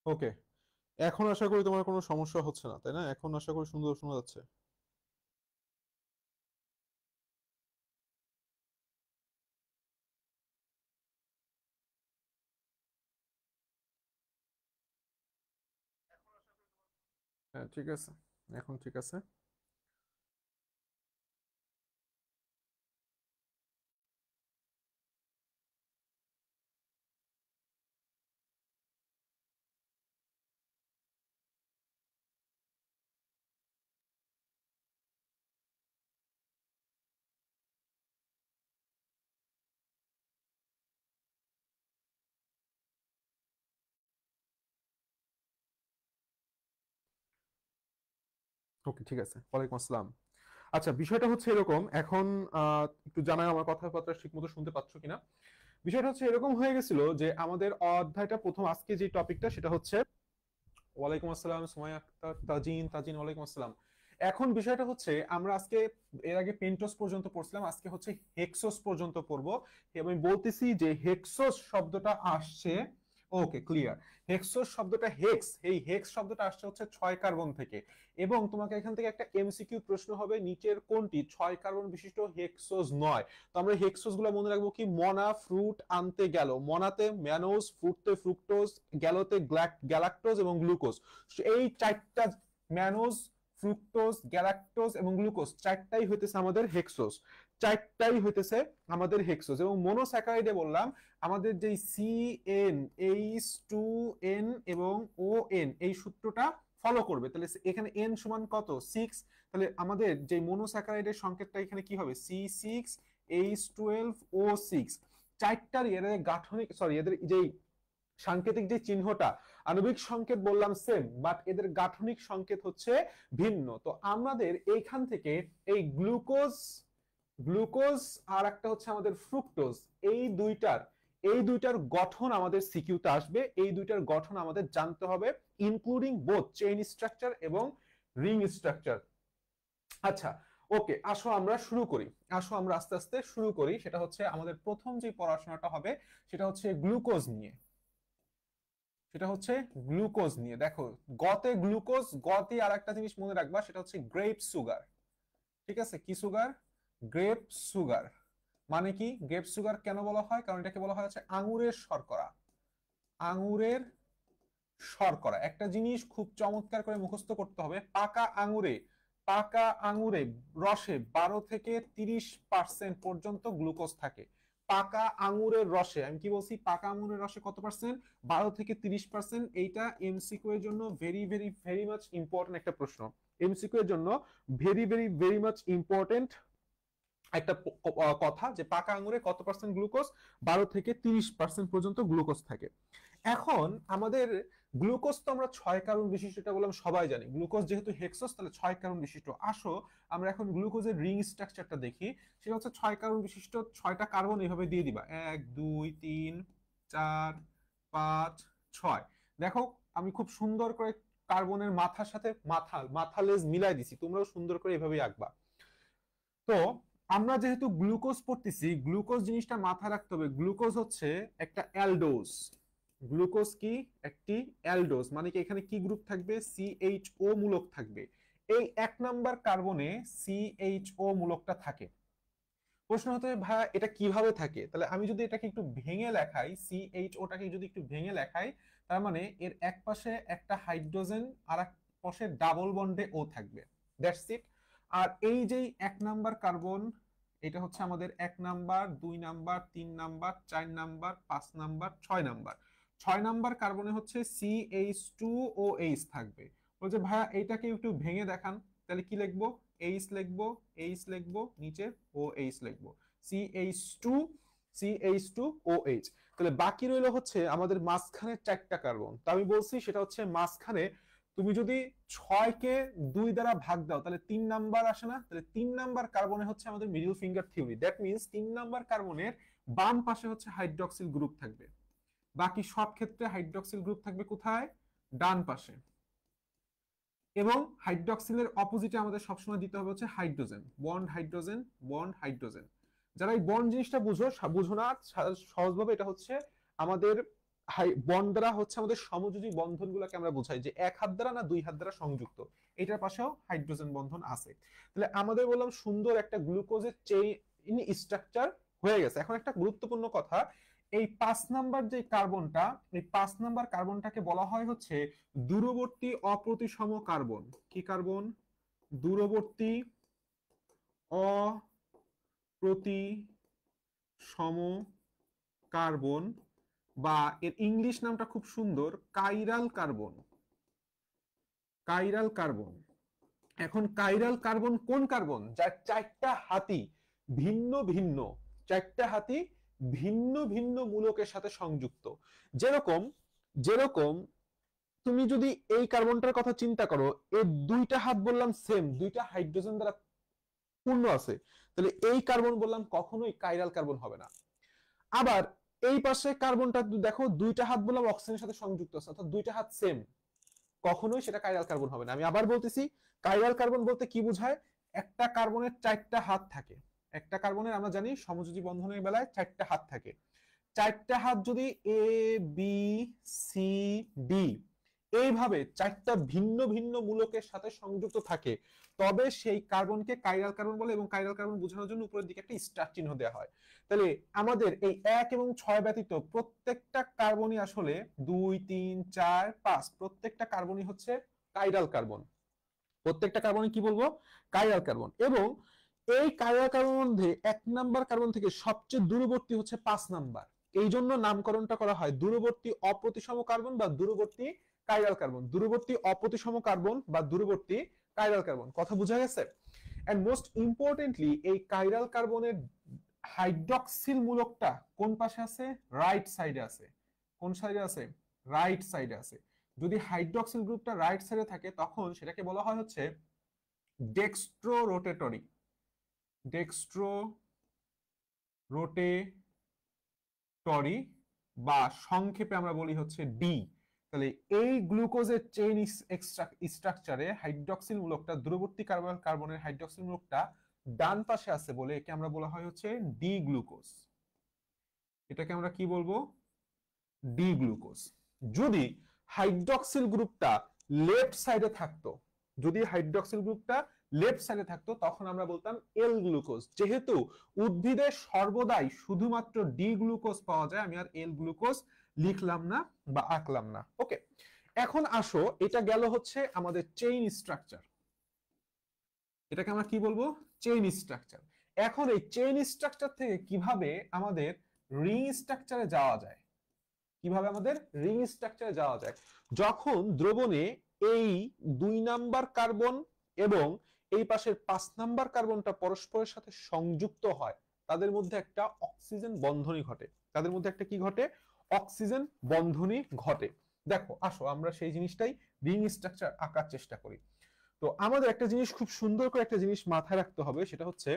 ওকে, এখন আশা করি তোমার কোনো সমস্যা হচ্ছে না, তাই না? এখন আশা করি সুন্দর শোনা যাচ্ছে। হ্যাঁ, ঠিক আছে, এখন ঠিক আছে। ওকে, ঠিক আছে, ওয়ালাইকুম আসসালাম। আচ্ছা, বিষয়টা হচ্ছে এরকম এখন। একটু জানাই আমার কথাবার্তা ঠিক মতো শুনতে পাচ্ছ কিনা। বিষয়টা হচ্ছে এরকম হয়ে গেছিল যে আমাদের অধ্যায়টা প্রথম আজকে যে টপিকটা সেটা হচ্ছে, ওয়ালাইকুম আসসালাম সুমাইয়া আক্তার, তাজিন তাজিন, ওয়ালাইকুম আসসালাম। এখন বিষয়টা হচ্ছে আমরা আজকে এর আগে পেন্টোস পর্যন্ত পড়ছিলাম, আজকে হচ্ছে হেক্সোস পর্যন্ত পড়বো। আমি বলতেছি যে হেক্সোস শব্দটা আসছে, ওকে ক্লিয়ার। হেক্সোস শব্দটা হেক্স, এই হেক্স শব্দটা আসছে হচ্ছে 6 কার্বন থেকে। এবং তোমাকে এখান থেকে একটা এমসিকিউ প্রশ্ন হবে, নিচের কোনটি 6 কার্বন বিশিষ্ট হেক্সোস নয়? তো আমরা হেক্সোস গুলো মনে রাখবো কি, মনা ফ্রুট আনতে গেল, মনাতে ম্যানোজ, ফ্রুটতে ফ্রুক্টোজ, গ্যালোতে গ্যালাক্টোজ এবং গ্লুকোজ। এই চারটা, ম্যানোজ, ফ্রুক্টোজ, গ্যালাক্টোজ এবং গ্লুকোজ, চারটাই হইতেছে আমাদের হেক্সোস। চারটাই হইতেছে আমাদের হেক্সোস। এবং মনোস্যাকারাইডে বললাম আমাদের যে সি এন, H2N এবং ও এন, এই সূত্রটা ফলো করবে। তাহলে এখানে এন সমান কত, 6। তাহলে আমাদের যে মনোস্যাকারাইডের সংকেতটা এখানে কি হবে, C6H12O6। চারটার এদের গাঠনিক, সরি, এদের যে সাংকেতিক যে চিহ্নটা, আণবিক সংকেত বললাম সেম, বাট এদের গাঠনিক সংকেত হচ্ছে ভিন্ন। তো আমাদের এইখান থেকে এই গ্লুকোজ, গ্লুকোজ আর একটা হচ্ছে আমাদের ফ্রুক্টোজ, এই দুইটার গঠন আমাদের সিকিউতে আসবে। এই দুইটার গঠন আমাদের জানতে হবে, ইনক্লুডিং বোথ চেইন স্ট্রাকচার এবং রিং স্ট্রাকচার। আচ্ছা, ওকে, আসো আমরা শুরু করি। আসো আমরা আস্তে আস্তে শুরু করি। সেটা হচ্ছে আমাদের প্রথম যে পড়াশোনাটা হবে সেটা হচ্ছে গ্লুকোজ নিয়ে। সেটা হচ্ছে গ্লুকোজ নিয়ে। দেখো, গতে গ্লুকোজ, গতে আর একটা জিনিস মনে রাখবা, সেটা হচ্ছে গ্রেপ সুগার। ঠিক আছে, কি সুগার? Grape sugar. মানে কি, গ্রেপ সুগার কেন বলা হয়? কারণ এটাকে বলা হয় হচ্ছে আঙুরের শর্করা। আঙুরের শর্করা, একটা জিনিস খুব চমৎকার করে মুখস্থ করতে হবে, পাকা আঙুরে, পাকা আঙুরে রসে 12 থেকে 30% পর্যন্ত গ্লুকোজ থাকে। পাকা আঙুরের রসে, আমি কি বলছি, পাকা আঙুরের রসে কত পার্সেন্ট? 12 থেকে 30%। এইটা এমসিকিউ এর জন্য very very very much important একটা প্রশ্ন। এমসিকিউ এর জন্য very very very much important একটা কথা, যে পাকা আঙুরে কত পার্সেন্ট গ্লুকোজ? 12 থেকে 30% পর্যন্ত গ্লুকোজ থাকে। এখন আমাদের গ্লুকোজ তো আমরা 6 কার্বন বিশিষ্ট, এটা বললাম সবাই জানি। গ্লুকোজ যেহেতু হেক্সোস, তাহলে 6 কার্বন বিশিষ্ট। আসো আমরা এখন গ্লুকোজের রিং স্ট্রাকচারটা দেখি। সেটা হচ্ছে 6 কার্বন বিশিষ্ট, 6টা কার্বন এইভাবে দিয়ে দিবা, 1 2 3 4 5 6। দেখো, আমি খুব সুন্দর করে কার্বনের মাথার সাথে মাথা লেজ মিলাই দিছি, তোমরাও সুন্দর করে এভাবেই আঁকবা। তো আমরা যেহেতু গ্লুকোজ পড়তেছি, গ্লুকোজ জিনিসটা মাথায় রাখতে হবে, গ্লুকোজ হচ্ছে একটা অ্যালডোজ। গ্লুকোজ কি? একটি অ্যালডোজ। মানে কি, এখানে কি গ্রুপ থাকবে? CHO মূলক থাকবে। এই 1 নাম্বার কার্বনে CHO মূলকটা থাকে। প্রশ্ন হতে হবে, ভাই এটা কিভাবে থাকে? তাহলে আমি যদি এটাকে একটু ভেঙে লেখাই, CHOটাকে যদি একটু ভেঙে লেখাই, তার মানে এর এক পাশে একটা হাইড্রোজেন আর এক পাশে ডাবল বন্ডে ও থাকবে। That's it. আর এই যে 1 নাম্বার কার্বন, এটা হচ্ছে আমাদের 1 number, 2 number, 3 number, 4 number, 5 number, 6 number. 6 number কার্বনে হচ্ছে CH2OH থাকবে। বলছে ভাইয়া এইটাকে একটু ভেঙে দেখান। তাহলে কি লিখবো? এইচ লিখবো, এইচ লিখবো, নিচে ও এইচ লিখবো, CH2, CH2OH। তাহলে বাকি রইলো হচ্ছে আমাদের মাঝখানে 4টা কার্বন। তা আমি বলছি সেটা হচ্ছে মাঝখানে তুমি যদি 6কে 2 দ্বারা ভাগ দাও তাহলে 3 নাম্বার আসে না? তাহলে 3 নাম্বার কার্বনে হচ্ছে আমাদের middle finger theory. That means 3 number কার্বনের বাম পাশে হচ্ছে হাইড্রক্সিল গ্রুপ থাকবে। বাকি সব ক্ষেত্রে হাইড্রক্সিল গ্রুপ থাকবে কোথায়? ডান পাশে। এবং হাইড্রক্সিলের অপোজিটে আমাদের সবসময় দিতে হবে হচ্ছে hydrogen, bond hydrogen, bond hydrogen. যারা এই বন্ড জিনিসটা বুঝো, বুঝো না সহজভাবে, এটা হচ্ছে আমাদের বন্ড দ্বারা হচ্ছে আমাদের সমযোজী বন্ধনগুলোকে আমরা বোঝাই যে এক হাত দ্বারা না দুই হাত দ্বারা সংযুক্ত, এটার পাশেও হাইড্রোজেন বন্ধন আছে। তাহলে আমাদের বললাম সুন্দর একটা গ্লুকোজের চেইন স্ট্রাকচার হয়ে গেছে। এখন একটা গুরুত্বপূর্ণ কথা, এই 5 নাম্বার যে কার্বনটা, এই 5 নাম্বার কার্বনটাকে বলা হয় হচ্ছে দূরবর্তী অপ্রতিসম কার্বন। কি কার্বন? দূরবর্তী অপ্রতিসম কার্বন, বা এর ইংলিশ নামটা খুব সুন্দর, কাইরাল কার্বন। Chiral carbon. এখন কাইরাল কার্বন কোন কার্বন? যার চারটা হাতি ভিন্ন ভিন্ন, চারটা হাতি ভিন্ন ভিন্ন মূলকের সাথে সংযুক্ত। যেরকম যেরকম তুমি যদি এই কার্বনটার কথা চিন্তা করো, এর দুইটা হাত বললাম সেম, দুইটা হাইড্রোজেন দ্বারা পূর্ণ আছে, তাহলে এই কার্বন বললাম কখনোই কাইরাল কার্বন হবে না। আবার এই পাশে কার্বনটা দেখো, দুইটা হাত বললাম অক্সিজেনের সাথে সংযুক্ত আছে, অর্থাৎ দুইটা হাত সেম, কখনোই সেটা কাইরাল কার্বন হবে না। আমি আবার বলতেছি, কাইরাল কার্বন বলতে কি বোঝায়? একটা কার্বনের চারটা হাত থাকে। একটা কার্বনের আমরা জানি সমযোজী বন্ধনের বেলায় চারটা হাত থাকে। চারটা হাত যদি এ বি সি ডি এইভাবে চারটা ভিন্ন ভিন্ন মূলকের সাথে সংযুক্ত থাকে, তবে সেই কার্বনকে কাইরাল কার্বন বলে, এবং কাইরাল কার্বন বোঝানোর জন্য উপরের দিকে একটা স্টার চিহ্ন দেওয়া হয়। তাহলে আমাদের এই 1 এবং 6 ব্যতীত প্রত্যেকটা কার্বনই আসলে 2 3 4 5 প্রত্যেকটা কার্বনই হচ্ছে কাইরাল কার্বন। প্রত্যেকটা কার্বনই কি বলবো? Chiral carbon. এবং এই কাইরাল কার্বনের মধ্যে 1 নাম্বার কার্বন থেকে সবচেয়ে দূরবর্তী হচ্ছে 5 নাম্বার। এই জন্য নামকরণটা করা হয় দূরবর্তী অপ্রতিসম কার্বন বা দূরবর্তী কাইরাল কার্বন। দূরবর্তী অপ্রতিসম কার্বন বা দূরবর্তী কাইরাল কার্বন। কথা বোঝা গেছে? এন্ড মোস্ট ইম্পর্টেন্টলি, এই কাইরাল কার্বনের হাইড্রক্সিল মূলকটা কোন পাশে আছে? রাইট সাইডে আছে। কোন সাইডে আছে? রাইট সাইডে আছে। যদি হাইড্রক্সিল গ্রুপটা রাইট সাইডে থাকে, তখন সেটাকে বলা হয় হচ্ছে ডেক্সট্রো রোটেটরি। ডেক্সট্রো রোটেটরি, বা সংক্ষেপে আমরা বলি হচ্ছে ডি। তাহলে এই গ্লুকোজের চেইন স্ট্রাকচারে হাইড্রক্সিল মূলকটা, দূরবর্তী কার্বনের হাইড্রক্সিল মূলকটা ডান পাশে আছে বলে একে আমরা বলা হয় হচ্ছে ডি গ্লুকোজ। এটাকে আমরা কি বলবো? D glucose. যদি হাইড্রক্সিল গ্রুপটা লেফট সাইডে থাকতো, যদি হাইড্রক্সিল গ্রুপটা লেফট সাইডে থাকতো, তখন আমরা বলতাম এল গ্লুকোজ। যেহেতু উদ্ভিদে সর্বদাই শুধুমাত্র ডি গ্লুকোজ পাওয়া যায়, আমি আর এল গ্লুকোজ লিখলাম না বা আঁকলাম না। ওকে, এখন আসো, এটা গেল হচ্ছে আমাদের চেইন স্ট্রাকচার। এটাকে আমরা কি বলবো? Chain structure. এখন এই চেইন স্ট্রাকচার থেকে কিভাবে আমাদের রিং স্ট্রাকচারে যাওয়া যায়, কিভাবে আমাদের রিং স্ট্রাকচারে যাওয়া যায়? যখন দ্রবণে এই 2 নাম্বার কার্বন এবং এই পাশের 5 নাম্বার কার্বনটা পরস্পরের সাথে সংযুক্ত হয়, তাদের মধ্যে একটা অক্সিজেন বন্ধনী ঘটে। তাদের মধ্যে একটা কি ঘটে? অক্সিজেন বন্ধনী ঘটে। দেখো, আসো আমরা সেই জিনিসটাই রিং স্ট্রাকচার আঁকার চেষ্টা করি। তো আমাদের একটা জিনিস, খুব সুন্দর করে একটা জিনিস মাথায় রাখতে হবে, সেটা হচ্ছে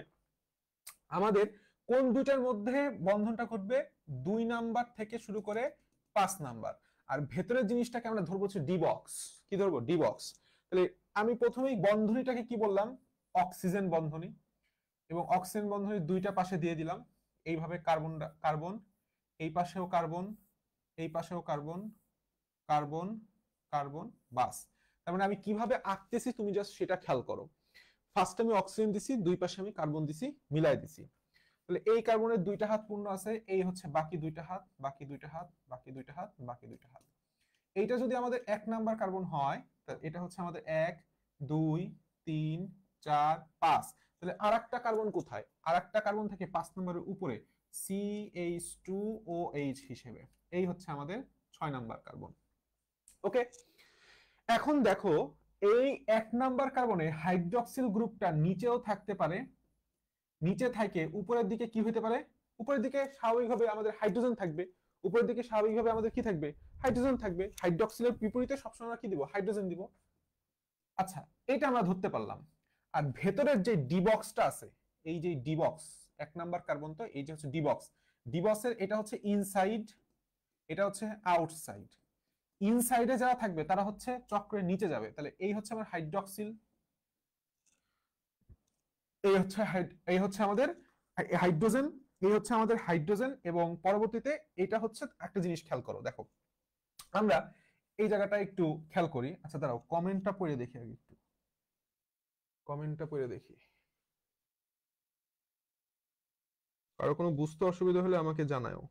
আমাদের কোন দুইটার মধ্যে বন্ধনটা ঘটবে? 2 নাম্বার থেকে শুরু করে 5 নাম্বার। আর ভেতরের জিনিসটাকে আমরা ধরবো হচ্ছে ডি বক্স। কি ধরবো? D box. তাহলে আমি প্রথমেই বন্ধনীটাকে কি বললাম? অক্সিজেন বন্ধনী। এবং অক্সিজেন বন্ধনী দুইটা পাশে দিয়ে দিলাম এইভাবে, কার্বন কার্বন, এই পাশেও কার্বন, এই পাশেও কার্বন, কার্বন, কার্বন, বাস। তার মানে আমি কিভাবে আঁকতেছি তুমি জাস্ট সেটা খেয়াল করো। ফার্স্ট আমি অক্সিজেন দিছি, দুই পাশে আমি কার্বন দিছি, মিলাই দিছি। তাহলে এই কার্বনের দুইটা হাত পূর্ণ আছে, এই হচ্ছে বাকি দুইটা হাত, বাকি দুইটা হাত, বাকি দুইটা হাত, বাকি দুইটা হাত। এইটা যদি আমাদের 1 নাম্বার কার্বন হয়, তাহলে এটা হচ্ছে আমাদের 1 2 3 4 5। তাহলে আরেকটা কার্বন কোথায়? আরেকটা কার্বন থেকে 5 নম্বরের উপরে CH2OH হিসেবে। এই হচ্ছে আমাদের 6 নাম্বার কার্বন। ওকে, এখন দেখো, এই 1 নাম্বার কার্বনে হাইড্রক্সিল গ্রুপটা নিচেও থাকতে পারে, নিচে থাকে, উপরের দিকে কি হতে পারে? উপরের দিকে স্বাভাবিকভাবে আমাদের হাইড্রোজেন থাকবে। উপরের দিকে স্বাভাবিকভাবে আমাদের কি থাকবে? হাইড্রোজেন থাকবে। হাইড্রক্সিলের বিপরীতে সবসময় আমরা কি দিব? হাইড্রোজেন দিব। আচ্ছা, এটা আমরা ধরতে পারলাম। আর ভেতরের যে ডি বক্সটা আছে, এই যে ডি বক্স, 1 নাম্বার কার্বন, তো এই যে হচ্ছে ডি বক্স। ডি বক্সের এটা হচ্ছে ইনসাইড, এটা হচ্ছে আউটসাইড। ইনসাইডে যারা থাকবে তারা হচ্ছে চক্রের নিচে যাবে। তাহলে এই হচ্ছে আমার হাইড্রক্সিল, এই হচ্ছে আমাদের হাইড্রোজেন, এই হচ্ছে আমাদের হাইড্রোজেন, এবং পরবর্তীতে এটা হচ্ছে একটা জিনিস খেয়াল করো, দেখো আমরা এই জায়গাটা একটু খেয়াল করি। আচ্ছা দাঁড়াও, কমেন্টটা পড়ে দেখি আগে, একটু কমেন্টটা পড়ে দেখি। কারো কোনো বুঝতে অসুবিধা হলে আমাকে জানাও।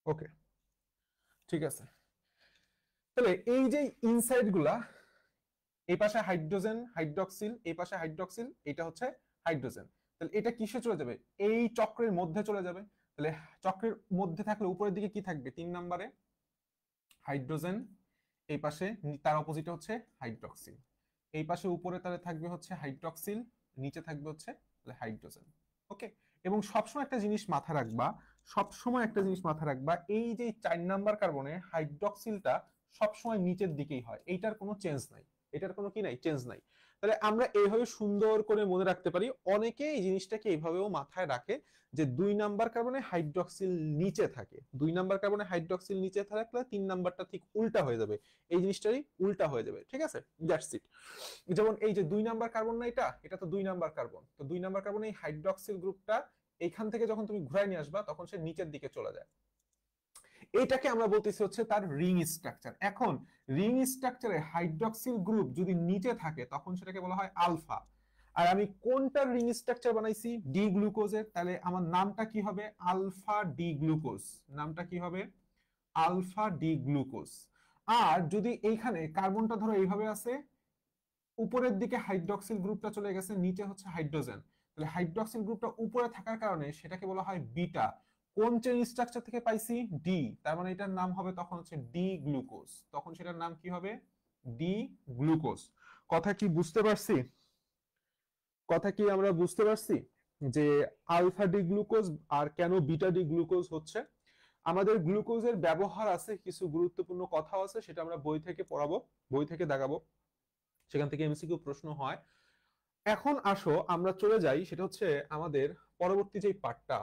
ওকে, ঠিক আছে। তাহলে এই যে ইনসাইড গুলা, এই পাশে হাইড্রোজেন হাইড্রক্সিল, এই পাশে হাইড্রক্সিল, এটা হচ্ছে হাইড্রোজেন। তাহলে এটা কিসে চলে যাবে? এই চক্রের মধ্যে চলে যাবে। তাহলে চক্রের মধ্যে থাকলে উপরের দিকে কি থাকবে? 3 নম্বরে হাইড্রোজেন, এই পাশে তার অপোজিটে হচ্ছে হাইড্রক্সিল, এই পাশে উপরে তাহলে থাকবে হচ্ছে হাইড্রক্সিল, নিচে থাকবে হচ্ছে হাইড্রোজেন। ওকে। এবং সবসময় একটা জিনিস মাথা রাখবা, সবসময় একটা জিনিস মাথা রাখবা, এই যে 4 নাম্বার কার্বনে হাইড্রক্সিলটা সবসময় নিচের দিকেই হয়, এইটার কোনো চেঞ্জ নাই, এটার কোনো কি নাই, চেঞ্জ নাই। তাহলে আমরা এইভাবে সুন্দর করে মনে রাখতে পারি। অনেকে এই জিনিসটাকে এইভাবেও মাথায় রাখে যে 2 নাম্বার কার্বনে হাইড্রক্সিল নিচে থাকে, 2 নাম্বার কার্বনে হাইড্রক্সিল নিচে থাকলে 3 নাম্বারটা ঠিক উল্টা হয়ে যাবে, এই জিনিসটাই উল্টা হয়ে যাবে। ঠিক আছে, দ্যাটস ইট। যেমন এই যে 2 নাম্বার কার্বন না, এটা তো 2 নাম্বার কার্বন, তো 2 নাম্বার কার্বন এই হাইড্রক্সিল গ্রুপটা এইখান থেকে যখন তুমি ঘুরায় নিয়ে আসবা তখন সে নিচের দিকে চলে যায়। এটাকে আমরা বলতেছি হচ্ছে তার রিং স্ট্রাকচার। এখন রিং স্ট্রাকচারে হাইড্রক্সিল গ্রুপ যদি নিচে থাকে তখন সেটাকে বলা হয় আলফা। আর আমি কোনটার রিং স্ট্রাকচার বানাইছি? ডি গ্লুকোজের। তাহলে আমার নামটা কি হবে? Alpha D glucose. নামটা কি হবে? Alpha D glucose. আর যদি এইখানে কার্বনটা ধরো এইভাবে আছে, উপরের দিকে হাইড্রক্সিল গ্রুপটা চলে গেছে, নিচে হচ্ছে হাইড্রোজেন, তাহলে হাইড্রক্সিল গ্রুপটা উপরে থাকার কারণে সেটাকে বলা হয় বিটা। কোন চেইন স্ট্রাকচার থেকে পাইছি? ডি, তার মানে এটার নাম হবে তখন হচ্ছে ডি গ্লুকোজ, তখন সেটার নাম কি হবে? D glucose. কথা কি বুঝতে পারছি? কথা কি আমরা বুঝতে পারছি যে আলফা ডি গ্লুকোজ আর কেন বিটা ডি গ্লুকোজ হচ্ছে? আমাদের গ্লুকোজের ব্যবহার আছে, কিছু গুরুত্বপূর্ণ কথাও আছে, সেটা আমরা বই থেকে পড়াবো, বই থেকে দেখাবো, সেখান থেকে এমসিকিউ প্রশ্ন হয়। এখন আসো আমরা চলে যাই, সেটা হচ্ছে আমাদের পরবর্তী যে পার্টটা,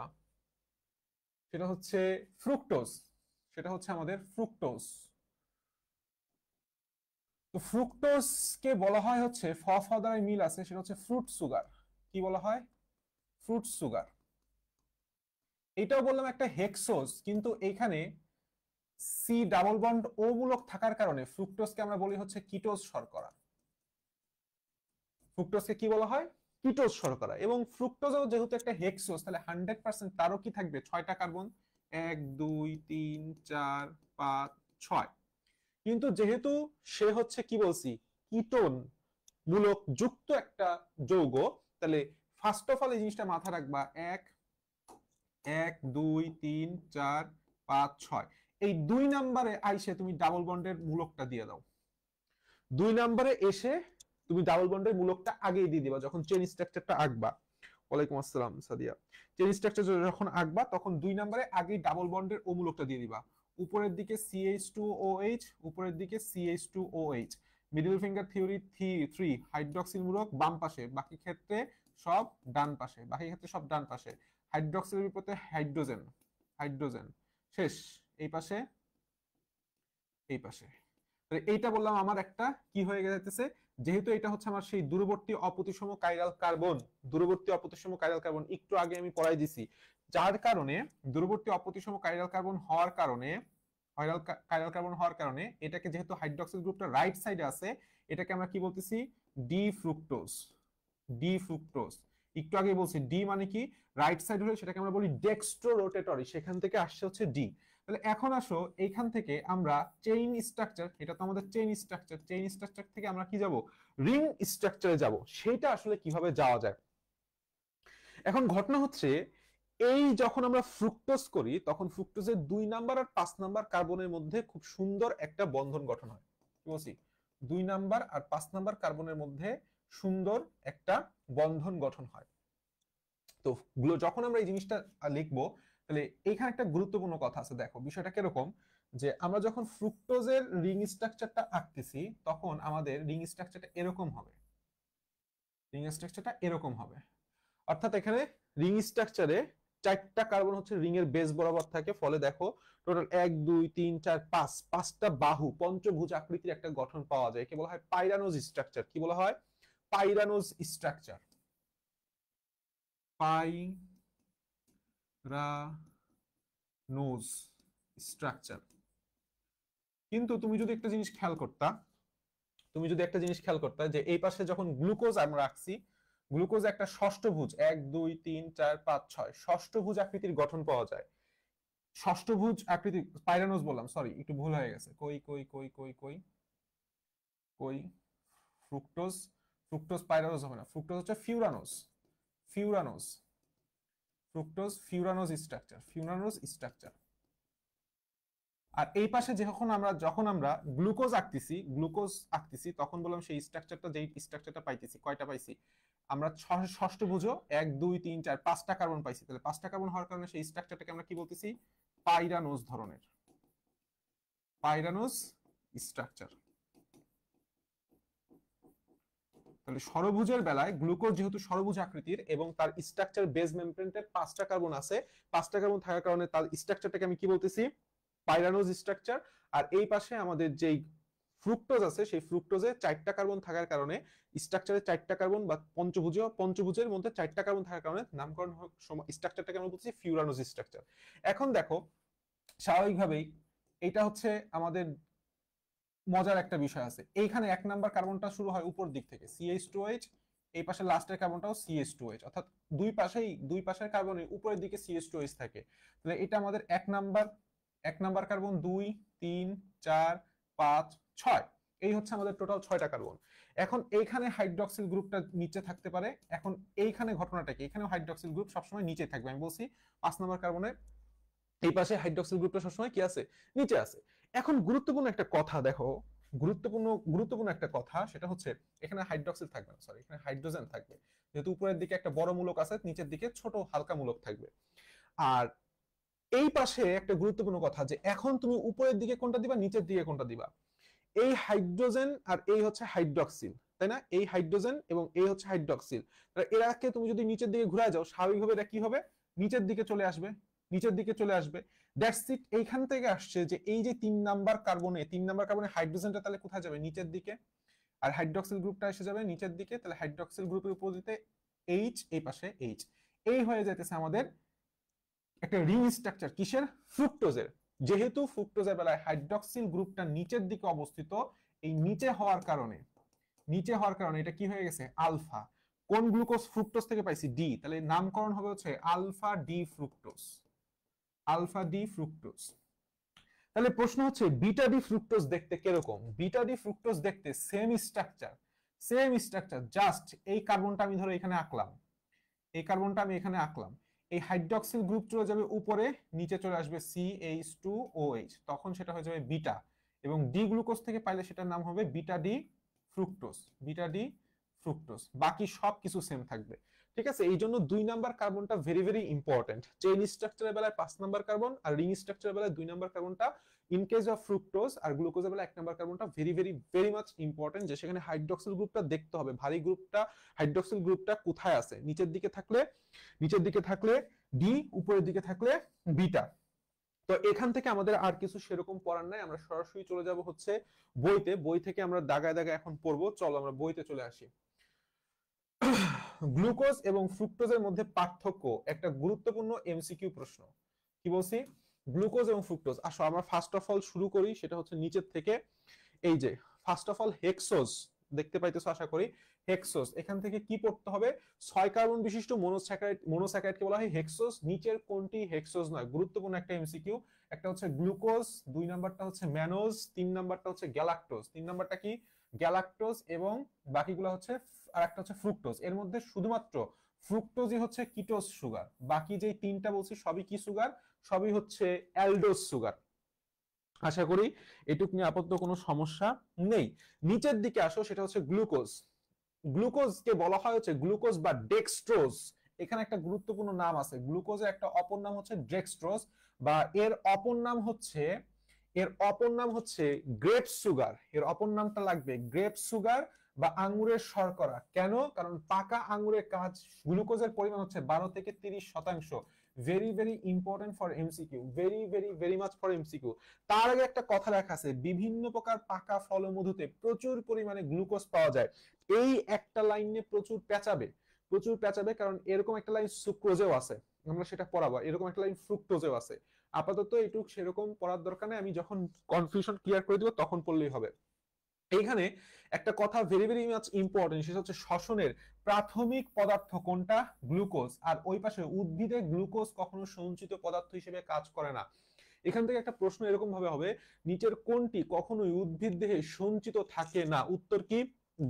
সেটা হচ্ছে ফ্রুক্টোজ। সেটা হচ্ছে আমাদের ফ্রুক্টোজ। তো ফ্রুক্টোজ কে বলা হয় হচ্ছে দ্বারা মিল আছে, সেটা হচ্ছে ফ্রুট সুগার। কি বলা হয়? Fruit sugar. এটাও বললাম একটা হেক্সোজ, কিন্তু এখানে সি ডাবল বন্ড ও মূলক থাকার কারণে ফ্রুক্টোজকে আমরা বলি হচ্ছে কিটোজ শর্করা। ফ্রুক্টোজকে কি বলা হয়? কিটোজ শর্করা। এবং ফ্রুক্টোজও যেহেতু একটা হেক্সোজ, তাহলে 100% তারও কি থাকবে? 6টা কার্বন, 1 2 3 4 5 6। কিন্তু যেহেতু সে হচ্ছে কি বলছি, কিটোন মূলক যুক্ত একটা যৌগ, তাহলে ফার্স্ট অফ অল এই জিনিসটা মাথা রাখবা, 1 1 2 3 4 5 6, এই 2 নাম্বারে আইসে তুমি ডাবল বন্ডের মূলকটা দিয়ে দাও। 2 নাম্বারে এসে তুমি ডাবল বন্ডের মূলকটা আগেই দিয়ে দিবা যখন চেইন স্ট্রাকচারটা আঁকবা। ওয়ালাইকুম আসসালাম সাদিয়া। চেইন স্ট্রাকচার যখন আঁকবা তখন 2 নাম্বারে আগেই ডাবল বন্ডের ও মূলকটা দিয়ে দিবা। উপরের দিকে CH2OH, উপরের দিকে CH2OH। Middle finger theory 3 hydroxyl মূলক বাম পাশে, বাকি ক্ষেত্রে সব ডান পাশে, বাকি ক্ষেত্রে সব ডান পাশে। হাইড্রক্সিলের বিপরীতে হাইড্রোজেন, হাইড্রোজেন শেষ, এই পাশে এই পাশে। এইটা বললাম আমার একটা কি হয়ে যাইতেছে, যেহেতু এটা হচ্ছে আমার সেই দূরবর্তী অপ্রতিসম কাইরাল কার্বন, দূরবর্তী অপ্রতিসম কাইরাল কার্বন একটু আগে আমি পড়াই দিছি, যার কারণে দূরবর্তী অপ্রতিসম কাইরাল কার্বন হওয়ার কারণে, কাইরাল কার্বন হওয়ার কারণে এটাকে, যেহেতু হাইড্রক্সিল গ্রুপটা রাইট সাইডে আছে, এটাকে আমরা কি বলতেছি? D fructose. D fructose. একটু আগে বলছি ডি মানে কি, রাইট সাইড হলে সেটাকে আমরা বলি ডেক্সট্রো রোটেটরি, সেখান থেকে আসছে হচ্ছে ডি। তাহলে এখন আসো এইখান থেকে আমরা চেইন স্ট্রাকচার, এটা তো আমাদের চেইন স্ট্রাকচার, চেইন স্ট্রাকচার থেকে আমরা কি যাব? রিং স্ট্রাকচারে যাব। সেটা আসলে কিভাবে যাওয়া যায়? এখন ঘটনা হচ্ছে, এই যখন আমরা ফ্রুক্টোজ করি তখন ফ্রুক্টোজের 2 নাম্বার আর 5 নাম্বার কার্বনের মধ্যে খুব সুন্দর একটা বন্ধন গঠন হয়। কি বলছি? 2 নাম্বার আর 5 নাম্বার কার্বনের মধ্যে সুন্দর একটা বন্ধন গঠন হয়। তো যখন আমরা এই জিনিসটা লিখবো, তাহলে এখানে একটা গুরুত্বপূর্ণ কথা আছে। দেখো বিষয়টা কিরকম, যে আমরা যখন ফ্রুক্টোজের রিং স্ট্রাকচারটা আঁকতেছি তখন আমাদের রিং স্ট্রাকচারটা এরকম হবে, রিং স্ট্রাকচারটা এরকম হবে। অর্থাৎ এখানে রিং স্ট্রাকচারে 4টা কার্বন হচ্ছে রিং এর বেস বরাবর থাকে, ফলে দেখো টোটাল 1 2 3 4 5 5টা বাহু পঞ্চভুজ আকৃতির একটা গঠন পাওয়া যায়। কি বলা হয়? Pyranose structure. কি বলা হয়? Pyranose structure. Pyranose structure. কিন্তু তুমি যদি একটা জিনিস খেয়াল করতা, যে এই পাশে যখন গ্লুকোজ আমরা রাখছি, গ্লুকোজ একটা ষষ্ঠভুজ 1 2 3 4 5 6 ষষ্ঠভুজ আকৃতির গঠন পাওয়া যায়। ষষ্ঠভুজ আকৃতি পাইরানোজ বললাম, সরি একটু ভুল হয়ে গেছে। কই কই কই কই কই কই ফ্রুক্টোজ, ফ্রুক্টোজ পাইরানোজ হবে না, ফ্রুক্টোজ হচ্ছে furanose. Furanose, fructose furanose structure. আর এই পাশে যখন আমরা গ্লুকোজ আঁকতেছি তখন বললাম সেই স্ট্রাকচারটা, যেই স্ট্রাকচারটা পাইতেছি, কয়টা পাইছি আমরা? ষষ্ঠভুজ 1 2 3 4 5টা কার্বন পাইছি। তাহলে 5টা কার্বন হওয়ার কারণে সেই স্ট্রাকচারটাকে আমরা কি বলতেছি? পাইরানোজ ধরনের, পাইরানোজ স্ট্রাকচার। তাহলে ষড়ভুজের বেলায় গ্লুকোজ যেহেতু ষড়ভুজ আকৃতির এবং তার স্ট্রাকচার বেস মেমব্রেনের 5টা কার্বন আছে, 5টা কার্বন থাকার কারণে তার স্ট্রাকচারটাকে আমি কি বলতেছি? Pyranose structure. আর এই পাশে আমাদের যেই ফ্রুক্টোজ আছে, সেই ফ্রুক্টোজে 4টা কার্বন থাকার কারণে স্ট্রাকচারে 4টা কার্বন বা পঞ্চভুজের মধ্যে 4টা কার্বন থাকার কারণে নামকরণ স্ট্রাকচারটাকে আমরা বলছি ফিউরানোজ স্ট্রাকচার। এখন দেখো স্বাভাবিকভাবেই এটা হচ্ছে আমাদের মজার একটা বিষয় আছে। এইখানে 1 নাম্বার কার্বনটা শুরু হয় উপর দিক থেকে CH2OH, এই পাশে লাস্টের কার্বনটাও CH2OH, অর্থাৎ দুই পাশের কার্বনের উপরের দিকে CH2OH থাকে। তাহলে এটা আমাদের 1 নাম্বার কার্বন, 2 3 4 5 6, এই হচ্ছে আমাদের টোটাল 6টা কার্বন। এখন এইখানে হাইড্রক্সিল গ্রুপটা নিচে থাকতে পারে। এখন এইখানে ঘটনাটা কি? এখানেও হাইড্রক্সিল গ্রুপ সবসময় নিচে থাকবে। আমি বলছি 5 নাম্বার কার্বনের এই পাশে হাইড্রক্সিল গ্রুপটা সবসময় কি আছে? নিচে আছে। এখন গুরুত্বপূর্ণ একটা কথা দেখো, গুরুত্বপূর্ণ একটা কথা, সেটা হচ্ছে এখানে হাইড্রক্সিল থাকবে না, সরি এখানে হাইড্রোজেন থাকবে। যেহেতু উপরের দিকে একটা বড় মূলক আছে, নিচের দিকে ছোট হালকা মূলক থাকবে। আর এই পাশে একটা গুরুত্বপূর্ণ কথা, যে এখন তুমি উপরের দিকে কোনটা দিবা, নিচের দিকে কোনটা দিবা? এই হাইড্রোজেন আর এই হচ্ছে হাইড্রক্সিল, তাই না? এই হাইড্রোজেন এবং এই হচ্ছে হাইড্রক্সিল। তাহলে এরাকে তুমি যদি নিচের দিকে ঘুরে যাও, স্বাভাবিকভাবে এটা কি হবে? নিচের দিকে চলে আসবে, নিচের দিকে চলে আসবে। That's it. এইখান থেকে আসছে যে এই যে 3 নাম্বার কার্বনে হাইড্রোজেনটা তাহলে কোথায় যাবে? নিচের দিকে। আর হাইড্রক্সিল গ্রুপটা এসে যাবে নিচের দিকে। তাহলে হাইড্রক্সিল গ্রুপের উপরিতে H, এই পাশে H, এই হয়ে যাইতেছে আমাদের একটা রিং স্ট্রাকচার। কিসের? ফ্রুক্টোজের। যেহেতু ফ্রুক্টোজের বেলায় হাইড্রক্সিল গ্রুপটা নিচের দিকে অবস্থিত, এই নিচে হওয়ার কারণে এটা কি হয়ে গেছে? আলফা। কোন গ্লুকোজ? ফ্রুক্টোজ থেকে পাইছি ডি, তাহলে নামকরণ হবে হচ্ছে alpha D fructose. Alpha D fructose. তাহলে প্রশ্ন হচ্ছে বিটা ডি ফ্রুক্টোজ দেখতে কিরকম? বিটা ডি ফ্রুক্টোজ দেখতে সেম স্ট্রাকচার, জাস্ট এই কার্বনটা আমি ধরো এখানে আঁকলাম, এই হাইড্রক্সিল গ্রুপ চলে যাবে উপরে, নিচে চলে আসবে CH2OH, তখন সেটা হয়ে যাবে বিটা, এবং ডি গ্লুকোজ থেকে পাইলে সেটার নাম হবে বিটা ডি ফ্রুক্টোজ। বাকি সব কিছু সেম থাকবে। ঠিক আছে? এই জন্য 2 নাম্বার কার্বনটা ভেরি ভেরি ইম্পর্টেন্ট। চেইন স্ট্রাকচারের বেলায় 5 নাম্বার কার্বন, আর রিং স্ট্রাকচারের বেলায় 2 নাম্বার কার্বনটা, ইন কেস অফ ফ্রুক্টোজ আর গ্লুকোজের বেলায় 1 নাম্বার কার্বনটা ভেরি ভেরি মাচ ইম্পর্টেন্ট, যে সেখানে হাইড্রক্সিল গ্রুপটা দেখতে হবে। ভারী গ্রুপটা, হাইড্রক্সিল গ্রুপটা কোথায় আছে? নিচের দিকে থাকলে ডি, উপরের দিকে থাকলে বিটা। তো এখান থেকে আমাদের আর কিছু সেরকম পড়ার নাই, আমরা সরাসরি চলে যাব হচ্ছে বইতে। বই থেকে আমরা দাগায় দাগায় এখন পড়বো। চলো আমরা বইতে চলে আসি। গ্লুকোজ এবং ফ্রুক্টোজের মধ্যে পার্থক্য, একটা গুরুত্বপূর্ণ এমসিকিউ প্রশ্ন। কি বলছি? গ্লুকোজ এবং ফ্রুক্টোজ। আসো আমরা ফার্স্ট অফ অল শুরু করি, সেটা হচ্ছে নিচের থেকে। এই যে ফার্স্ট অফ অল হেক্সোজ দেখতে পাইতেছো আশা করি। হেক্সোজ, এখান থেকে কি পড়তে হবে? 6 কার্বন বিশিষ্ট মনোস্যাকারাইডকে বলা হয় হেক্সোজ। নিচের কোনটি হেক্সোজ নয়? গুরুত্বপূর্ণ একটা এমসিকিউ। একটা হচ্ছে গ্লুকোজ, 2 নাম্বারটা হচ্ছে ম্যানোজ, 3 নাম্বারটা হচ্ছে গ্যালাক্টোজ। 3 নাম্বারটা কি? গ্যালাক্টোজ, এবং বাকিগুলো হচ্ছে আর একটা হচ্ছে ফ্রুক্টোজ। এর মধ্যে শুধুমাত্র ফ্রুক্টোজই হচ্ছে কিটোজ সুগার, বাকি যে 3টা বলছি সবই কি সুগার? সবই হচ্ছে অ্যালডোজ সুগার। আশা করি এটুক নিয়ে আপাতত কোনো সমস্যা নেই। নিচের দিকে আসো, সেটা হচ্ছে গ্লুকোজ। গ্লুকোজকে বলা হয় হচ্ছে গ্লুকোজ বা ডেক্সট্রোজ। এখানে একটা গুরুত্বপূর্ণ নাম আছে, গ্লুকোজের একটা অপর নাম হচ্ছে ডেক্সট্রোজ, বা এর অপর নাম হচ্ছে গ্রেপ সুগার। এর অপর নামটা লাগবে গ্রেপ সুগার বা আঙ্গুরের শর্করা। কেন? কারণ পাকা আঙ্গুরের কাজ, গ্লুকোজের পরিমাণ হচ্ছে 12 থেকে 30%, very very important for MCQ, very very very much for MCQ. তার আগে একটা কথা লেখা আছে, বিভিন্ন প্রকার পাকা ফল ও মধুতে প্রচুর পরিমাণে গ্লুকোজ পাওয়া যায়। এই একটা লাইনে প্রচুর পেঁচাবে, প্রচুর পেঁচাবে, কারণ এরকম একটা লাইন সুক্রোজেও আছে, আমরা সেটা পড়াবো। এরকম একটা লাইন ফ্রুক্টোজেও আছে। আপাতত এটুক সেরকম পড়ার দরকার নেই, আমি যখন কনফিউশন ক্লিয়ার করে দিব তখন পড়লেই হবে। এইখানে একটা কথা ভেরি ভেরি মাচ ইম্পর্টেন্ট, সেটা হচ্ছে শ্বসনের প্রাথমিক পদার্থ কোনটা? গ্লুকোজ। আর ওই পাশে উদ্ভিদে গ্লুকোজ কখনো সঞ্চিত পদার্থ হিসেবে কাজ করে না। এখান থেকে একটা প্রশ্ন এরকম ভাবে হবে, নিচের কোনটি কখনোই উদ্ভিদ দেহে সঞ্চিত থাকে না? উত্তর কি?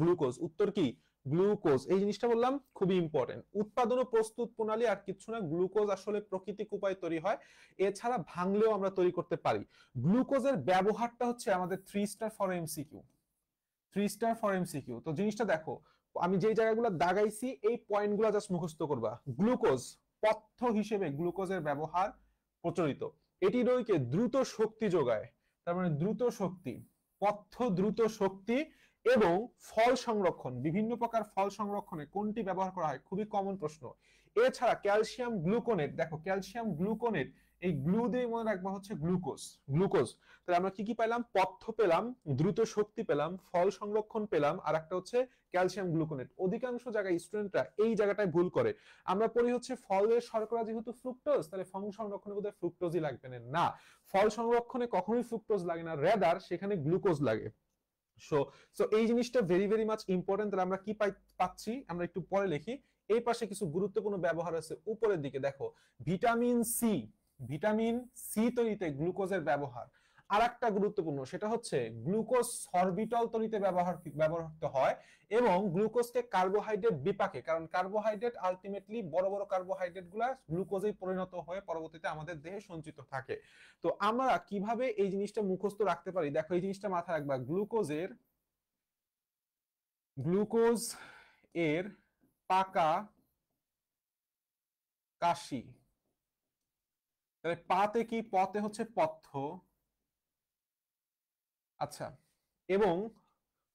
গ্লুকোজ। উত্তর কি? গ্লুকোজ। এই জিনিসটা বললাম খুবই ইম্পর্টেন্ট। উৎপাদন ও প্রস্তুত প্রণালী আর কিছু না, গ্লুকোজ আসলে প্রাকৃতিক উপায়ে তৈরি হয়, এছাড়া ভাঙলেও আমরা তৈরি করতে পারি। গ্লুকোজের ব্যবহারটা হচ্ছে আমাদের 3 star for MCQ, 3 star for MCQ. তো জিনিসটা দেখো, আমি যে জায়গাগুলো দাগাইছি এই পয়েন্টগুলো জাস্ট মুখস্থ করবা। গ্লুকোজ পথ্য হিসেবে গ্লুকোজের ব্যবহার প্রচলিত। এটি রোগীকে দ্রুত শক্তি যোগায়, তার মানে দ্রুত শক্তি, পথ্য দ্রুত শক্তি এবং ফল সংরক্ষণ। বিভিন্ন প্রকার ফল সংরক্ষণে কোনটি ব্যবহার করা হয়? খুবই কমন প্রশ্ন। এছাড়া ক্যালসিয়াম গ্লুকোনেট, দেখো ক্যালসিয়াম গ্লুকোনেট, এই গ্লু দিয়ে মনে রাখবা হচ্ছে গ্লুকোজ, গ্লুকোজ। তাহলে আমরা কি কি পেলাম? পথ্য পেলাম, দ্রুত শক্তি পেলাম, ফল সংরক্ষণ পেলাম, আর একটা হচ্ছে ক্যালসিয়াম গ্লুকোনেট। অধিকাংশ জায়গায় স্টুডেন্টরা এই জায়গাটায় ভুল করে। আমরা পড়ি হচ্ছে ফলের শর্করা যেহেতু ফ্রুক্টোজ, তাহলে ফল সংরক্ষণে বোধহয় ফ্রুক্টোজই লাগবে না। ফল সংরক্ষণে কখনোই ফ্রুক্টোজ লাগে না, রেদার সেখানে গ্লুকোজ লাগে। সো সো এই জিনিসটা ভেরি ভেরি মাচ ইম্পর্টেন্ট। তাহলে আমরা কি পাচ্ছি? আমরা একটু পরে লিখি। এই পাশে কিছু গুরুত্বপূর্ণ ব্যবহার আছে উপরের দিকে, দেখো ভিটামিন সি, ভিটামিন সি তৈরিতে গ্লুকোজের ব্যবহার। আর একটা গুরুত্বপূর্ণ, সেটা হচ্ছে গ্লুকোজ সরবিটল তৈরিতে ব্যবহৃত হয়, এবং গ্লুকোজকে কার্বোহাইড্রেট বিপাকে, কারণ কার্বোহাইড্রেট আলটিমেটলি বড় বড় কার্বোহাইড্রেট গুলা গ্লুকোজে পরিণত হয়ে পরবর্তীতে আমাদের দেহে সঞ্চিত থাকে। তো আমরা কিভাবে এই জিনিসটা মুখস্থ রাখতে পারি? দেখো এই জিনিসটা মাথায় রাখবা, গ্লুকোজ এর পাকা কাশি। তাহলে পাতে কি? পতে হচ্ছে পথ্য, আচ্ছা, এবং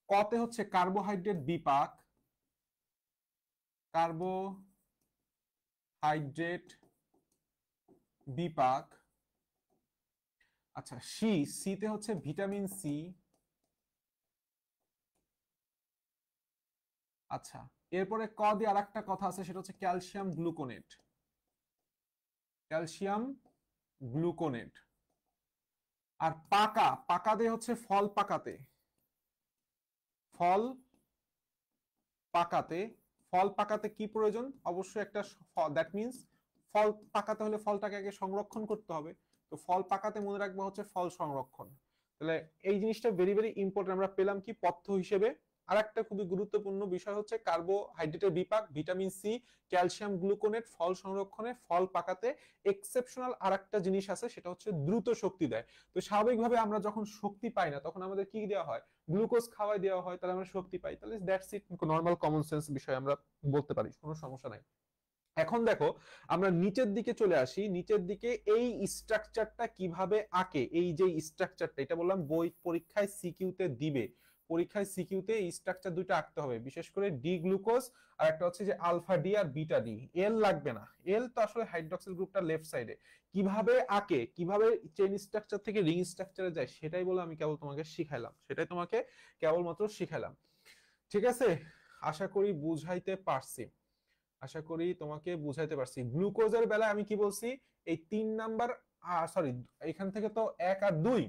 কতে হচ্ছে কার্বোহাইড্রেট বিপাক, কার্বোহাইড্রেট বিপাক। আচ্ছা, সিতে হচ্ছে ভিটামিন সি। আচ্ছা, এরপরে ক দিয়ে আরেকটা কথা আছে, সেটা হচ্ছে ক্যালসিয়াম গ্লুকোনেট, ক্যালসিয়াম গ্লুকোনেট। আর পাকা দিয়ে হচ্ছে ফল পাকাতে, ফল পাকাতে। ফল পাকাতে কি প্রয়োজন? অবশ্যই একটা, দ্যাট মিন্স ফল পাকাতে হলে ফলটাকে আগে সংরক্ষণ করতে হবে। তো ফল পাকাতে মনে রাখবো হচ্ছে ফল সংরক্ষণ। তাহলে এই জিনিসটা ভেরি ভেরি ইম্পর্টেন্ট। আমরা পেলাম কি? পথ্য হিসেবে। আর একটা খুবই গুরুত্বপূর্ণ বিষয় হচ্ছে কার্বোহাইড্রেটের বিপাক, ভিটামিন সি, ক্যালসিয়াম গ্লুকোনেট, ফল সংরক্ষণে, ফল পাকাতে। এক্সেপশনাল আর একটা জিনিস আছে, সেটা হচ্ছে দ্রুত শক্তি দেয়। তো স্বাভাবিকভাবে আমরা যখন শক্তি পাই না, তখন আমাদের কি দেওয়া হয়? গ্লুকোজ খাওয়াই দেওয়া হয়, তাহলে আমরা শক্তি পাই। তাহলে that's it, normal common sense বিষয় আমরা বলতে পারি, কোনো সমস্যা নাই। এখন দেখো আমরা নিচের দিকে চলে আসি। নিচের দিকে এই স্ট্রাকচারটা কিভাবে আঁকে? এই যে স্ট্রাকচারটা, এটা বললাম বই পরীক্ষায় সিকিউতে দিবে, পরীক্ষায় সিকিউতে এই স্ট্রাকচার দুইটা আঁকতে হবে, বিশেষ করে ডি গ্লুকোজ আর একটা হচ্ছে যে আলফা ডি আর বিটা ডি। এল লাগবে না, এল তো আসলে হাইড্রক্সিল গ্রুপটা লেফট সাইডে। কিভাবে আঁকে, কিভাবে চেইন স্ট্রাকচার থেকে রিং স্ট্রাকচারে যায়, সেটাই বলে আমি কেবল তোমাকে শিখাইলাম, সেটাই তোমাকে কেবলমাত্র শিখাইলাম। ঠিক আছে, আশা করি বুঝাইতে পারছি, আশা করি তোমাকে বুঝাইতে পারছি। গ্লুকোজের বেলায় আমি কি বলছি? এই 3 নাম্বার, সরি এখান থেকে তো 1 আর 2,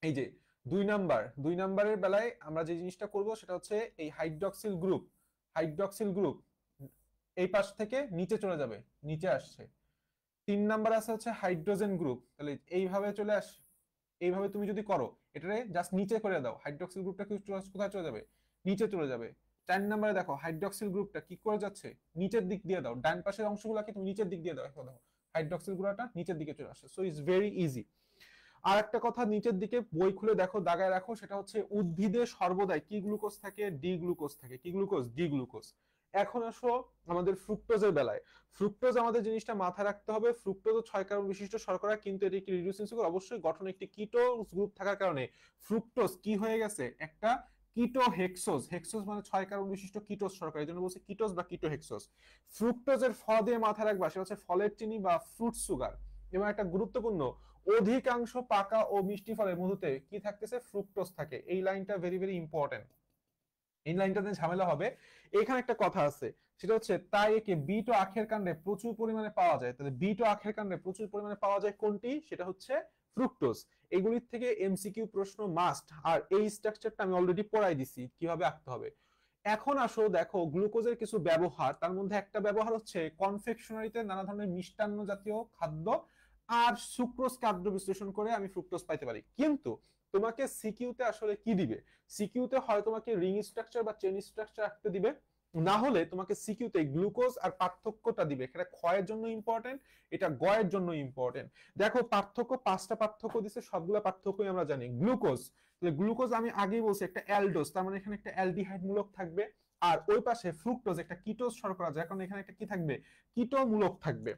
এই যে 2 নাম্বারের বেলায় আমরা যে জিনিসটা করব সেটা হচ্ছে এই হাইড্রক্সিল গ্রুপ, হাইড্রক্সিল গ্রুপ এই পাশ থেকে নিচে চলে যাবে, নিচে আসছে। 3 নাম্বার আছে হচ্ছে হাইড্রোজেন গ্রুপ, তাহলে এইভাবে চলে আস। এইভাবে তুমি যদি করো, এটারে জাস্ট নিচে করে দাও, হাইড্রক্সিল গ্রুপটা কোথায় চলে যাবে? নিচে চলে যাবে। 4 নম্বরে দেখো হাইড্রক্সিল গ্রুপটা কি করে যাচ্ছে? নিচের দিক দিয়ে দাও, ডান পাশের অংশগুলোকে তুমি নিচের দিক দিয়ে দাও। দেখো হাইড্রক্সিল গ্রুপটা নিচের দিকে চলে আসে। So it's very easy. আর একটা কথা, নিচের দিকে বই খুলে দেখো, দাগায় রাখো, সেটা হচ্ছে উদ্ভিদে সর্বদাই কি গ্লুকোজ থাকে? ডি গ্লুকোজ থাকে। কি গ্লুকোজ? D glucose. এখন আসো আমাদের ফ্রুক্টোজের বেলায়। ফ্রুক্টোজ আমাদের জিনিসটা মাথায় রাখতে হবে, ফ্রুক্টোজ 6 কার্বন বিশিষ্ট শর্করা, কিন্তু এটি একটি রিডিউসিং সুগার। অবশ্যই গঠনে একটি কিটোজ গ্রুপ থাকার কারণে ফ্রুক্টোজ কি হয়ে গেছে? একটা কিটোহেক্সোজ, হেক্সোজ মানে 6 কার্বন বিশিষ্ট কিটোজ শর্করা, এই জন্য বলছে কিটোজ বা কিটোহেক্সোজ। ফ্রুক্টোজের ফ দিয়ে মাথায় রাখবা, সেটা হচ্ছে ফলের চিনি বা ফ্রুট সুগার। এবং একটা গুরুত্বপূর্ণ, অধিকাংশ পাকা ও মিষ্টি ফলের মধুতে কি থাকতেছে, ফ্রুক্টোজ থাকে। এই লাইনটা ভেরি ভেরি ইম্পর্টেন্ট, এই লাইনটাতে ঝামেলা হবে। এখানে একটা কথা আছে, সেটা হচ্ছে তাই একে বিট ও আখের কাণ্ডে প্রচুর পরিমাণে পাওয়া যায়। তাহলে বিট ও আখের কাণ্ডে প্রচুর পরিমাণে পাওয়া যায় কোনটি, সেটা হচ্ছে ফ্রুক্টোজ। এগুলির থেকে এমসিকিউ প্রশ্ন মাস্ট। আর এই স্ট্রাকচারটা আমি অলরেডি পড়াই দিছি কিভাবে আঁকতে হবে। এখন আসো দেখো গ্লুকোজের কিছু ব্যবহার, তার মধ্যে একটা ব্যবহার হচ্ছে কনফেকশনারিতে নানা ধরনের মিষ্টান্ন জাতীয় খাদ্য আর সুক্রোজ খাদ্য বিশ্লেষণ করে আমি ফ্রুক্টোজ পাইতে পারি। কিন্তু তোমাকে সিকিউতে আসলে কি দিবে, সিকিউতে হয় তোমাকে রিং স্ট্রাকচার বা চেন স্ট্রাকচার আঁকতে দিবে, না হলে তোমাকে সিকিউতে গ্লুকোজ আর পার্থক্যটা দিবে। এখানে ক্ষয়ের জন্য ইম্পর্টেন্ট, এটা গয়ের জন্য ইম্পর্টেন্ট। দেখো পার্থক্য, 5টা পার্থক্য দিছে, সবগুলো পার্থক্যই আমরা জানি। গ্লুকোজ, গ্লুকোজ আমি আগেই বলছি একটা অ্যালডোজ, তার মানে এখানে একটা অ্যালডিহাইড মূলক থাকবে। আর ওই পাশে ফ্রুক্টোজ একটা কিটোজ শর্করা, যার কারণে এখানে একটা কি থাকবে, কিটো মূলক থাকবে।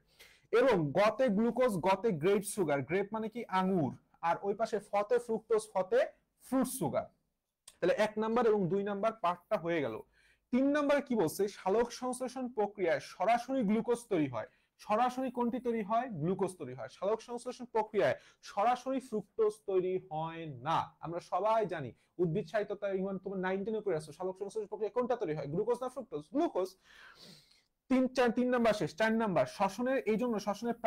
এবং গতে গ্লুকোজ, গতে গ্রেপ সুগার, গ্রেপ মানে কি আঙ্গুর, আর ওই পাশে ফতে ফ্রুক্টোজ, ফতে ফ্রুট সুগার। তাহলে 1 নাম্বার এবং 2 নাম্বার পার্টটা হয়ে গেল। 3 নাম্বারে কি বলছে, সালোক সংশ্লেষণ প্রক্রিয়ায় সরাসরি গ্লুকোজ তৈরি হয়। সরাসরি কোনটি তৈরি হয়, গ্লুকোজ তৈরি হয়। সালোক সংশ্লেষণ প্রক্রিয়ায় সরাসরি ফ্রুক্টোজ তৈরি হয় না। আমরা সবাই জানি, উদ্ভিদ সাহিত্যতা ইভেন তোমার 19 এ পড়ে আসছো, সালোক সংশ্লেষণ প্রক্রিয়া কোনটা তৈরি হয়, গ্লুকোজ না ফ্রুক্টোজ, গ্লুকোজ। 3 নাম্বার শেষ। 4 নাম্বার শ্বসনের, এই জন্য শ্বসনের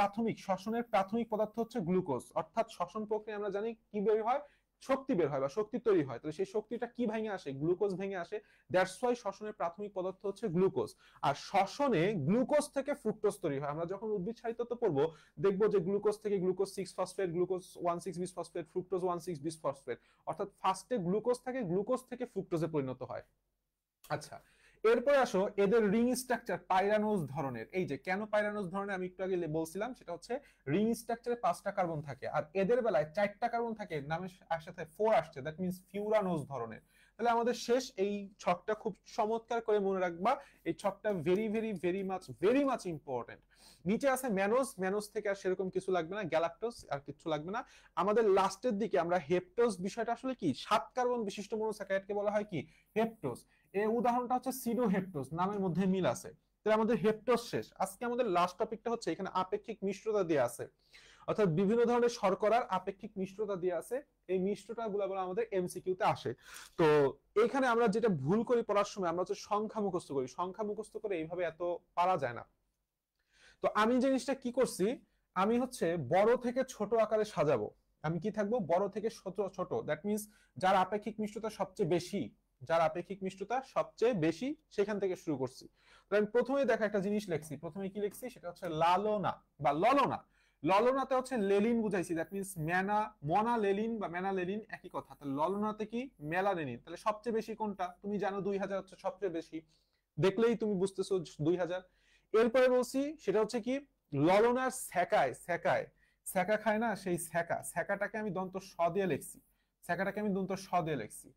প্রাথমিক পদার্থ হচ্ছে গ্লুকোজ। অর্থাৎ শ্বসন প্রক্রিয়া আমরা জানি কি বের হয়, শক্তি বের হয় বা শক্তি তৈরি হয়। তাহলে সেই শক্তিটা কি ভেঙে আসে, গ্লুকোজ ভেঙে আসে। দ্যাটস ওয়াই শ্বসনের প্রাথমিক পদার্থ হচ্ছে গ্লুকোজ। আর শ্বসনে গ্লুকোজ থেকে ফ্রুক্টোজ তৈরি হয়। আমরা যখন উদ্ভিদ সাহিত্য পড়বো দেখবো যে গ্লুকোজ থেকে গ্লুকোজ 6 ফসফেট, গ্লুকোজ 1,6 বিস ফসফেট, ফ্রুক্টোজ 1,6 বিস ফসফেট। অর্থাৎ ফার্স্টে গ্লুকোজ থেকে গ্লুকোজ থেকে ফ্রুক্টোজে পরিণত হয়। আচ্ছা, এরপরে আসো এদের রিং স্ট্রাকচার পাইরানোজ ধরনের। এই যে কেন পাইরানোজ ধরনের আমি একটু আগে বলছিলাম, সেটা হচ্ছে রিং স্ট্রাকচারে 5টা কার্বন থাকে, আর এদের বেলায় 4টা কার্বন থাকে, নামের সাথে 4 আসছে, দ্যাট মিন্স ফিউরানোজ ধরনের। তাহলে আমাদের শেষ, এই ছকটা খুব চমৎকার করে মনে রাখবা। এই ছকটা very very very much important. নিচে আছে ম্যানোজ, ম্যানোজ থেকে আর সেরকম কিছু লাগবে না, গ্যালাক্টোজ আর কিছু লাগবে না। আমাদের লাস্টের দিকে আমরা হেপ্টোজ, বিষয়টা আসলে কি, 7 কার্বন বিশিষ্ট মনোস্যাকারাইডকে বলা হয় কি, হেপ্টোজ। এই উদাহরণটা হচ্ছে সিডোহেপ্টোজ, নামের মধ্যে মিল আছে। তাহলে আমাদের হেপ্টোজ শেষ। আজকে আমাদের লাস্ট টপিকটা হচ্ছে, এখানে আপেক্ষিক মিশ্রতা দিয়ে আছে, অর্থাৎ বিভিন্ন ধরনের শর্করার আপেক্ষিক মিশ্রতা দিয়ে আছে। এই মিশ্রতা গুলো আমাদের এমসিকিউতে আসে। তো এখানে আমরা যেটা ভুল করি পড়ার সময়, আমরা হচ্ছে সংখ্যা মুখস্থ করি। সংখ্যা মুখস্থ করে এইভাবে এত পারা যায় না। তো আমি জিনিসটা কি করছি, আমি হচ্ছে বড় থেকে ছোট আকারে সাজাবো। আমি কি থাকবো, বড় থেকে ছোট, দ্যাট মিন্স যার আপেক্ষিক মিষ্টতা সবচেয়ে বেশি, যার আপেক্ষিক মিষ্টতা সবচেয়ে বেশি, সেখান থেকে শুরু করছি। আমি প্রথমে দেখা একটা জিনিস লিখছি, প্রথমে কি লিখছি, সেটা হচ্ছে লালনা বা ললনা। ললনাতে হচ্ছে লেলিন বুঝাইছি, দ্যাট মিন্স মনা লেলিন বা মেনা লেলিন একই কথা। তাহলে ললনাতে কি, মেলানিন। তাহলে সবচেয়ে বেশি কোনটা, তুমি জানো 2000 হচ্ছে সবচেয়ে বেশি, দেখলেই তুমি বুঝতেছো 2000। এরপরে বলছি সেটা হচ্ছে কি, ললনার সেকায়, সেকা খায় না, সেই সেকাটাকে আমি দন্ত স দিয়ে লিখছি, সেকাটাকে আমি দন্ত স দিয়ে লিখছি।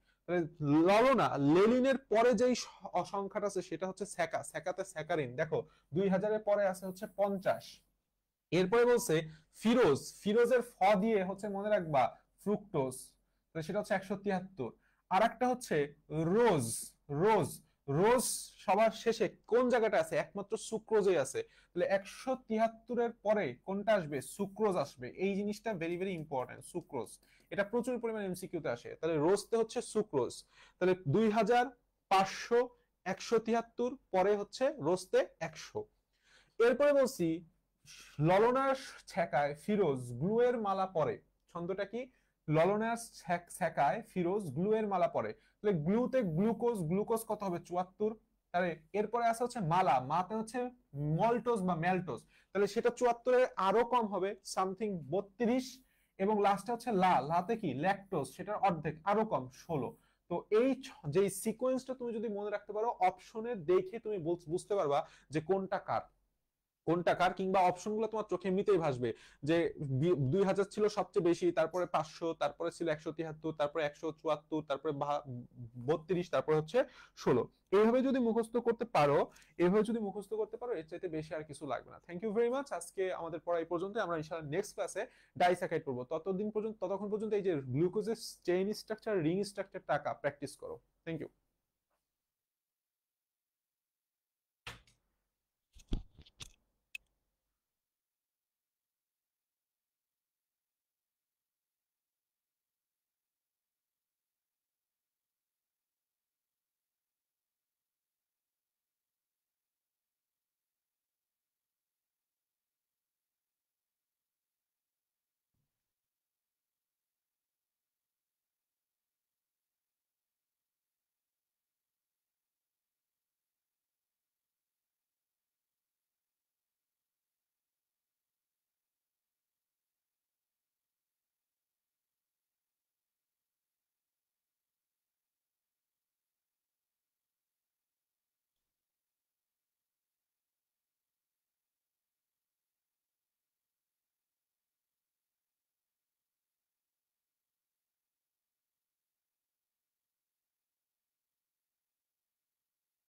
ললনা, লেলিনের পরে যেই সংখ্যাটা আছে সেটা হচ্ছে সেকা, সেকাতে সেকারিন। দেখো 2000-এর পরে আছে হচ্ছে 50। এরপরে বলছে ফিরোজ, ফিরোজের ফ দিয়ে হচ্ছে মনে রাখবা ফ্রুক্টোজ, সেটা হচ্ছে 173। আর একটা হচ্ছে রোজ, রোজ, রোজ সবার শেষে কোন জায়গাটা আছে, একমাত্র সুক্রোজই আছে। তাহলে 173-এর পরে কোনটা আসবে, সুক্রোজ আসবে। এই জিনিসটা ভেরি ভেরি ইম্পর্টেন্ট, সুক্রোজ। এটা প্রচুর পরিমাণে এমসিকিউতে আসে। তাহলে রোজতে হচ্ছে সুক্রোজ। তাহলে 2000, 500, 173, পরে হচ্ছে রোজতে 100। এরপরে বলছি ললনার ছেকায় ফিরোজ গ্লুয়ের মালা পরে। ছন্দটা কি, ললনার ছেকায় ফিরোজ গ্লুয়ের মালা পরে। তাহলে গ্লুতে গ্লুকোজ, গ্লুকোজ কত হবে, 74। তাহলে এরপরে আছে হচ্ছে মালা, মাতে হচ্ছে মল্টোজ বা মেলটোজ, তাহলে সেটা 74-এর আরো কম হবে, সামথিং 32। এবং লাস্টে হচ্ছে লাতে কি, ল্যাকটোজ, সেটার অর্ধেক আরো কম, 16। তো এই যে সিকোয়েন্সটা তুমি যদি মনে রাখতে পারো, অপশনে দেখে তুমি বুঝতে পারবা যে কোনটা কার। কোনটা কার, কিংবা অপশনগুলো তোমার চোখে এমনিতেই ভাসবে যে 2000 ছিল সবচেয়ে বেশি, তারপরে 500, তারপরে ছিল 173, তারপরে 174, তারপরে 32, তারপরে হচ্ছে 16। এইভাবে যদি মুখস্থ করতে পারো, এভাবে যদি মুখস্থ করতে পারো, এর চাইতে বেশি আর কিছু লাগবে না। Thank you very much. আজকে আমাদের পড়া এই পর্যন্ত। আমরা ইনশাআল্লাহ নেক্সট ক্লাসে ডাইস্যাকারাইড পড়বো। ততক্ষণ পর্যন্ত এই যে গ্লুকোজের চেইন স্ট্রাকচার, রিং স্ট্রাকচার টাকা প্র্যাকটিস করো। থ্যাংক ইউ।